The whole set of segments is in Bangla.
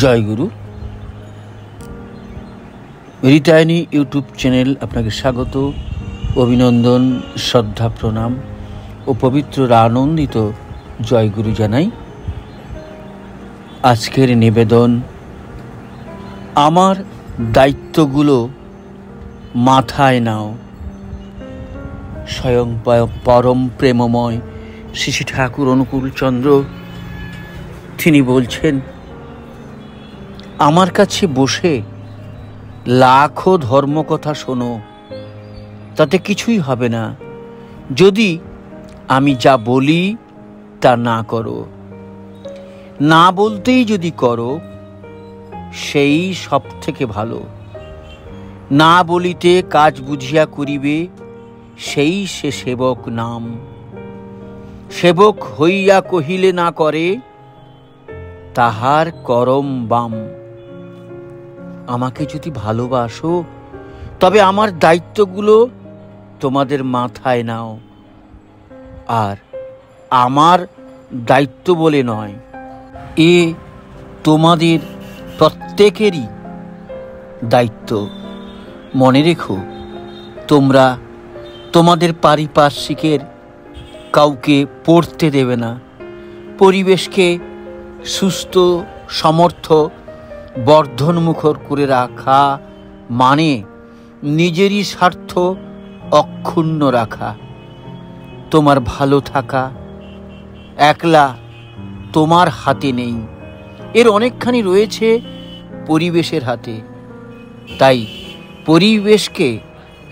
জয়গুরু রিটায়নি ইউটিউব চ্যানেল আপনাকে স্বাগত, অভিনন্দন, শ্রদ্ধা, প্রণাম ও পবিত্র আনন্দিত জয়গুরু জানাই। আজকের নিবেদন, আমার দায়িত্বগুলো মাথায় নাও। স্বয়ং পরম প্রেমময় শ্রী শ্রী ঠাকুর অনুকূল চন্দ্র তিনি বলছেন, আমার কাছে বসে লাখো ধর্মকথা শোনো, তাতে কিছুই হবে না যদি আমি যা বলি তা না করো। না বলতেই যদি করো, সেই সব থেকে ভালো। না বলিতে কাজ বুঝিয়া করিবে, সেই সে সেবক নাম। সেবক হইয়া কহিলে না করে, তাহার করম বাম। আমাকে যদি ভালোবাসো, তবে আমার দায়িত্বগুলো তোমাদের মাথায় নাও। আর আমার দায়িত্ব বলে নয়, এ তোমাদের প্রত্যেকেরই দায়িত্ব। মনে রেখো, তোমরা তোমাদের পারিপার্শ্বিকের কাউকে পড়তে দেবে না। পরিবেশকে সুস্থ, সমর্থ, বর্ধনমুখর করে রাখা মানে নিজেরই স্বার্থ অক্ষুণ্ণ রাখা। তোমার ভালো থাকা একলা তোমার হাতে নেই, এর অনেকখানি রয়েছে পরিবেশের হাতে। তাই পরিবেশকে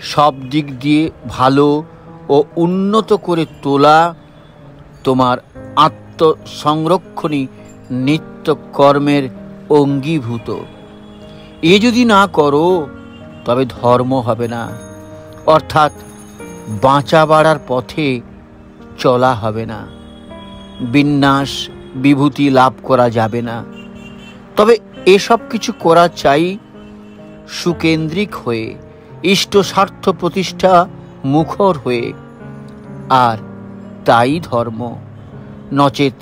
সব দিক দিয়ে ভালো ও উন্নত করে তোলা তোমার আত্মসংরক্ষণী নিত্য কর্মের অঙ্গীভূত। এ যদি না করো, তবে ধর্ম হবে না, অর্থাৎ বাঁচা বাড়ার পথে চলা হবে না, বিন্যাস বিভূতি লাভ করা যাবে না। তবে এসব কিছু করা চাই সুকেন্দ্রিক হয়ে, ইষ্ট স্বার্থ প্রতিষ্ঠা মুখর হয়ে। আর তাই ধর্ম। নচেত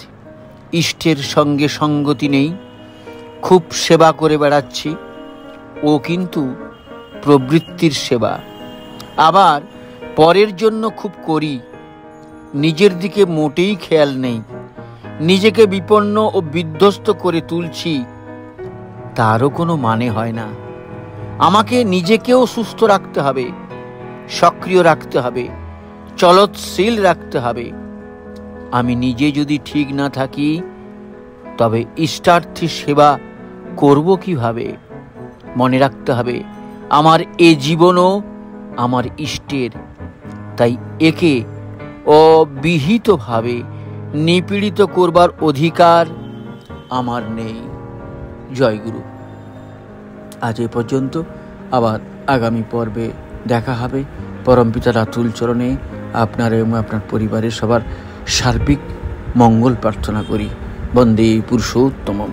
ইষ্টের সঙ্গে সঙ্গতি নেই। খুব সেবা করে বেড়াচ্ছি, ও কিন্তু প্রবৃত্তির সেবা। আবার পরের জন্য খুব করি, নিজের দিকে মোটেই খেয়াল নেই। নিজেকে বিপন্ন ও বিধ্বস্ত করে তুলছি, তারও কোনো মানে হয় না। আমাকে নিজেকেও সুস্থ রাখতে হবে, সক্রিয় রাখতে হবে, চলৎশীল রাখতে হবে। আমি নিজে যদি ঠিক না থাকি, তবে ইষ্টার্থী সেবা করব কিভাবে? মনে রাখতে হবে, আমার এ জীবনও আমার ইষ্টের। তাই একে অবিহিতভাবে নিপীড়িত করবার অধিকার আমার নেই। জয়গুরু। আজ এ পর্যন্ত। আবার আগামী পর্বে দেখা হবে। পরমপিতার আতুল চরণে আপনার এবং আপনার পরিবারের সবার সার্বিক মঙ্গল প্রার্থনা করি। বন্দে পুরুষোত্তমম।